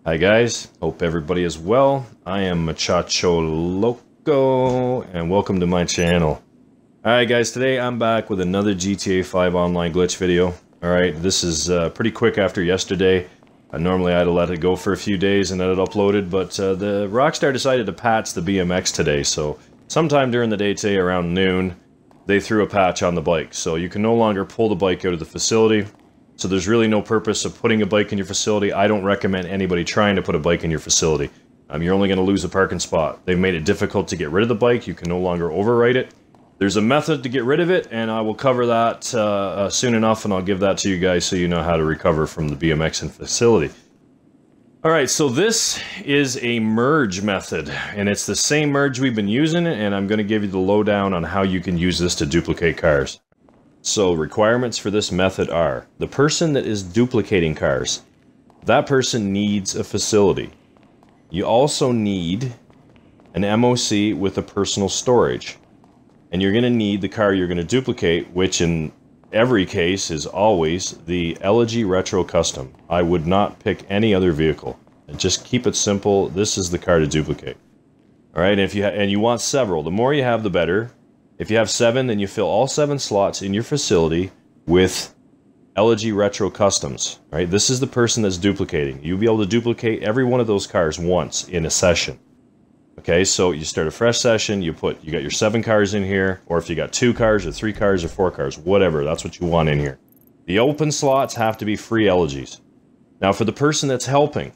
Hi guys, hope everybody is well. I am Muchacho Loco, and welcome to my channel. Alright guys, today I'm back with another GTA 5 online glitch video. Alright, this is pretty quick after yesterday. Normally I'd have let it go for a few days and had it uploaded, but the Rockstar decided to patch the BMX today, so sometime during the day today around noon, they threw a patch on the bike. So you can no longer pull the bike out of the facility. So there's really no purpose of putting a bike in your facility. I don't recommend anybody trying to put a bike in your facility. You're only going to lose a parking spot. They've made it difficult to get rid of the bike. You can no longer overwrite it. There's a method to get rid of it, and I will cover that soon enough, and I'll give that to you guys so you know how to recover from the BMX facility. Alright, so this is a merge method, and it's the same merge we've been using, and I'm going to give you the lowdown on how you can use this to duplicate cars. So, requirements for this method are, the person that is duplicating cars, that person needs a facility. You also need an MOC with a personal storage. And you're going to need the car you're going to duplicate, which in every case is always the Elegy Retro Custom. I would not pick any other vehicle. And just keep it simple, this is the car to duplicate. Alright, and you want several. The more you have, the better. If you have 7, then you fill all 7 slots in your facility with Elegy Retro Customs. Right? This is the person that's duplicating. You'll be able to duplicate every one of those cars once in a session. Okay, so you start a fresh session, you got your 7 cars in here, or if you got 2 cars, or 3 cars, or 4 cars, whatever, that's what you want in here. The open slots have to be free elegies. Now for the person that's helping,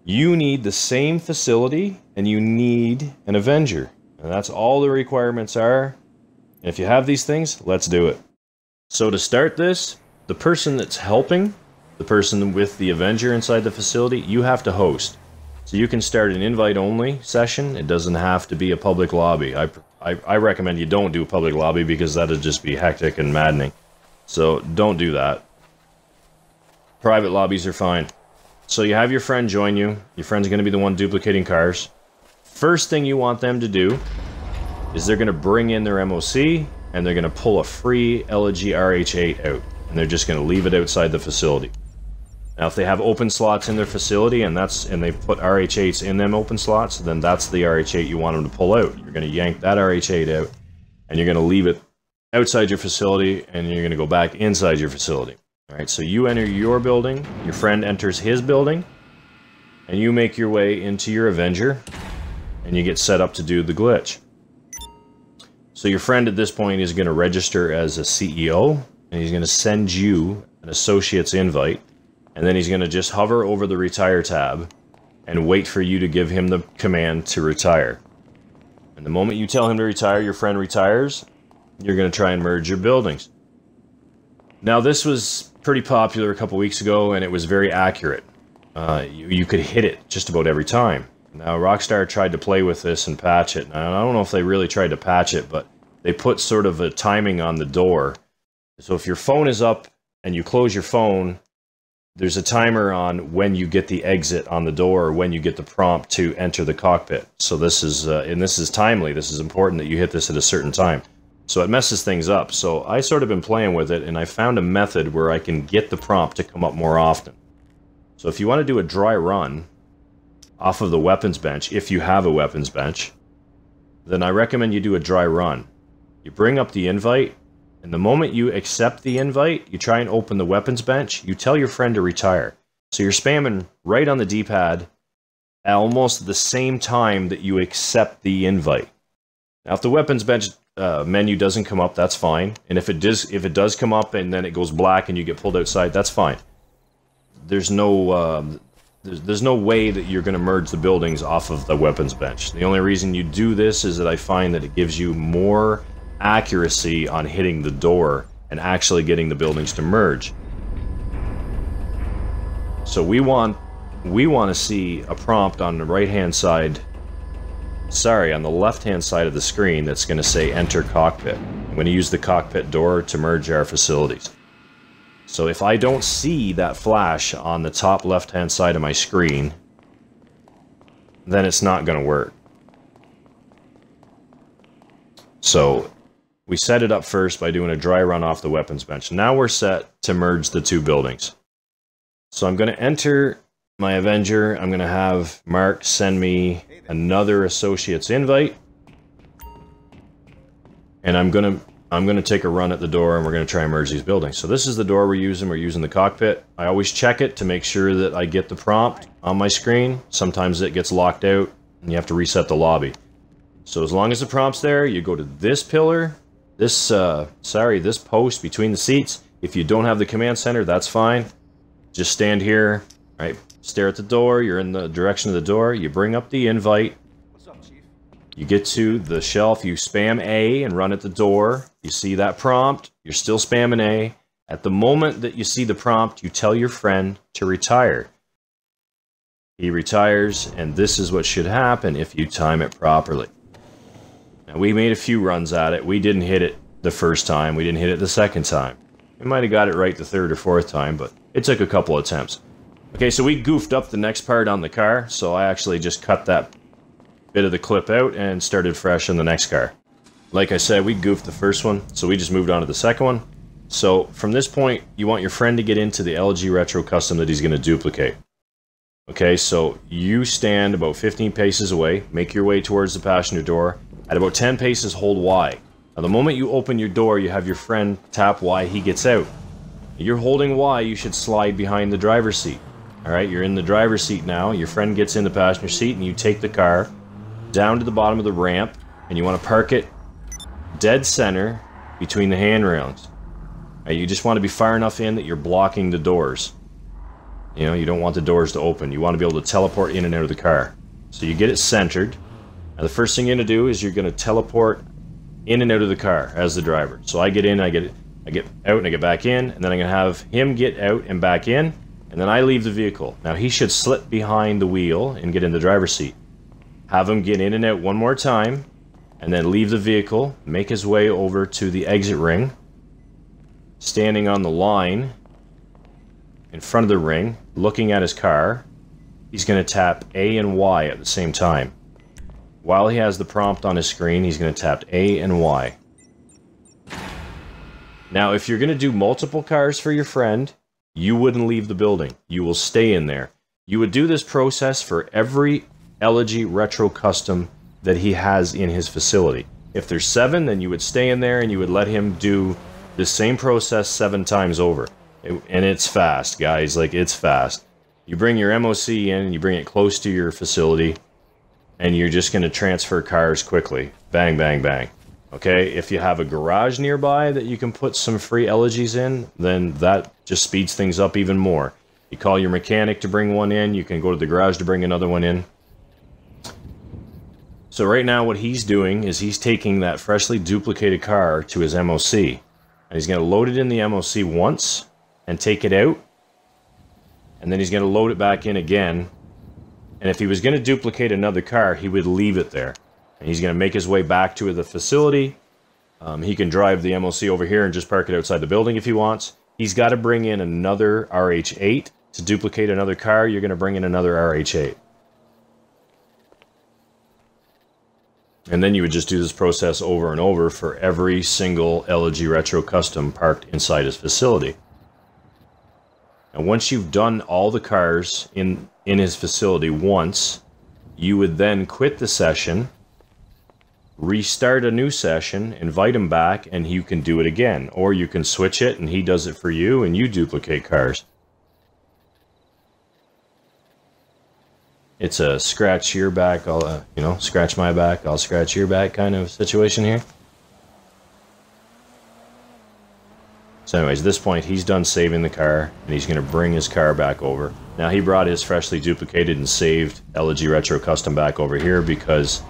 you need the same facility, and you need an Avenger. And that's all the requirements are. And if you have these things, let's do it. So to start this, the person that's helping, the person with the Avenger inside the facility, you have to host. So you can start an invite-only session. It doesn't have to be a public lobby. I recommend you don't do a public lobby because that'd just be hectic and maddening. So don't do that. Private lobbies are fine. So you have your friend join you. Your friend's going to be the one duplicating cars. First thing you want them to do is they're going to bring in their MOC and they're going to pull a free Elegy RH8 out. And they're just going to leave it outside the facility. Now if they have open slots in their facility and they put RH8s in them open slots, then that's the RH8 you want them to pull out. You're going to yank that RH8 out and you're going to leave it outside your facility and you're going to go back inside your facility. Alright, so you enter your building, your friend enters his building, and you make your way into your Avenger. And you get set up to do the glitch. So your friend at this point is going to register as a CEO, and he's going to send you an associate's invite, and then he's going to just hover over the retire tab and wait for you to give him the command to retire. And the moment you tell him to retire, your friend retires, you're going to try and merge your buildings. Now this was pretty popular a couple weeks ago, and it was very accurate. You could hit it just about every time. Now, Rockstar tried to play with this and patch it. Now, I don't know if they really tried to patch it, but they put sort of a timing on the door. So if your phone is up and you close your phone, there's a timer on when you get the exit on the door or when you get the prompt to enter the cockpit. So this is, and this is timely. This is important that you hit this at a certain time. So it messes things up. So I sort of been playing with it, and I found a method where I can get the prompt to come up more often. So if you want to do a dry run off of the weapons bench, if you have a weapons bench, then I recommend you do a dry run. You bring up the invite, and the moment you accept the invite, you try and open the weapons bench, you tell your friend to retire. So you're spamming right on the D-pad at almost the same time that you accept the invite. Now if the weapons bench menu doesn't come up, that's fine. And if it does come up and then it goes black and you get pulled outside, that's fine. There's no way that you're going to merge the buildings off of the weapons bench. The only reason you do this is that I find that it gives you more accuracy on hitting the door and actually getting the buildings to merge. So we want to see a prompt on the right-hand side, sorry, on the left-hand side of the screen that's going to say enter cockpit. I'm going to use the cockpit door to merge our facilities. So if I don't see that flash on the top left-hand side of my screen, then it's not going to work. So we set it up first by doing a dry run off the weapons bench. Now we're set to merge the two buildings. So I'm going to enter my Avenger, I'm gonna have Mark send me another associate's invite, and I'm gonna take a run at the door, and we're gonna try and merge these buildings. So this is the door we're using. We're using the cockpit. I always check it to make sure that I get the prompt on my screen. Sometimes it gets locked out, and you have to reset the lobby. So as long as the prompt's there, you go to this pillar, this post between the seats. If you don't have the command center, that's fine. Just stand here, right? Stare at the door. You're in the direction of the door. You bring up the invite. What's up, Chief? You get to the shelf. You spam A and run at the door. You see that prompt. You're still spamming A. At the moment that you see the prompt, you tell your friend to retire. He retires, and this is what should happen if you time it properly. Now, we made a few runs at it. We didn't hit it the first time. We didn't hit it the second time. We might have got it right the third or fourth time, but it took a couple of attempts. Okay, so we goofed up the next part on the car, so I actually just cut that bit of the clip out and started fresh on the next car. Like I said, we goofed the first one, so we just moved on to the second one. So from this point, you want your friend to get into the LG Retro Custom that he's going to duplicate. Okay, so you stand about 15 paces away, make your way towards the passenger door. At about 10 paces, hold Y. Now the moment you open your door, you have your friend tap Y, he gets out. You're holding Y, you should slide behind the driver's seat. Alright, you're in the driver's seat now, your friend gets in the passenger seat, and you take the car down to the bottom of the ramp, and you want to park it dead center between the handrails. Right, you just want to be far enough in that you're blocking the doors. You know, you don't want the doors to open. You want to be able to teleport in and out of the car. So you get it centered. Now the first thing you're going to do is you're going to teleport in and out of the car as the driver. So I get in, I get out, and I get back in, and then I'm going to have him get out and back in, and then I leave the vehicle. Now he should slip behind the wheel and get in the driver's seat. Have him get in and out one more time, and then leave the vehicle, make his way over to the exit ring, standing on the line in front of the ring, looking at his car. He's going to tap A and Y at the same time. While he has the prompt on his screen, he's going to tap A and Y. Now, if you're going to do multiple cars for your friend, you wouldn't leave the building. You will stay in there. You would do this process for every LG Retro Custom that he has in his facility. If there's 7, then you would stay in there and you would let him do the same process 7 times over. And it's fast, guys. Like, it's fast. You bring your MOC in and you bring it close to your facility, and you're just going to transfer cars quickly. Bang, bang, bang. Okay, if you have a garage nearby that you can put some free LGs in, then that just speeds things up even more. You call your mechanic to bring one in, you can go to the garage to bring another one in. So right now what he's doing is he's taking that freshly duplicated car to his MOC. And he's going to load it in the MOC once and take it out. And then he's going to load it back in again. And if he was going to duplicate another car, he would leave it there. And he's going to make his way back to the facility. He can drive the MOC over here and just park it outside the building if he wants. He's got to bring in another RH8 to duplicate another car. You're going to bring in another RH8. And then you would just do this process over and over for every single LG Retro Custom parked inside his facility. And once you've done all the cars in his facility once, you would then quit the session, restart a new session, invite him back, and you can do it again. Or you can switch it and he does it for you and you duplicate cars. It's a scratch your back, I'll, scratch my back, I'll scratch your back kind of situation here. So anyways, at this point, he's done saving the car, and he's going to bring his car back over. Now, he brought his freshly duplicated and saved LG Retro Custom back over here because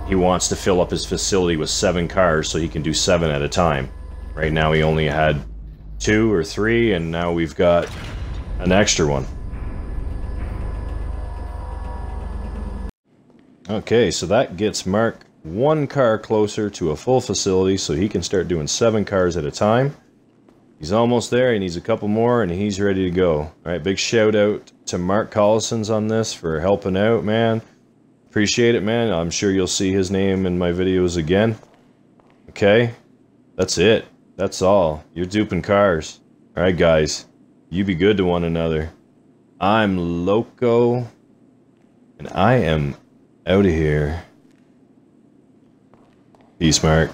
he wants to fill up his facility with 7 cars so he can do 7 at a time. Right now, he only had 2 or 3, and now we've got an extra one. Okay, so that gets Mark 1 car closer to a full facility so he can start doing 7 cars at a time. He's almost there. He needs a couple more and he's ready to go. All right, big shout out to Mark Collisons on this for helping out, man. Appreciate it, man. I'm sure you'll see his name in my videos again. Okay, that's it. That's all. You're duping cars. All right, guys, you be good to one another. I'm Loco, and I am out of here. Peace, Mark.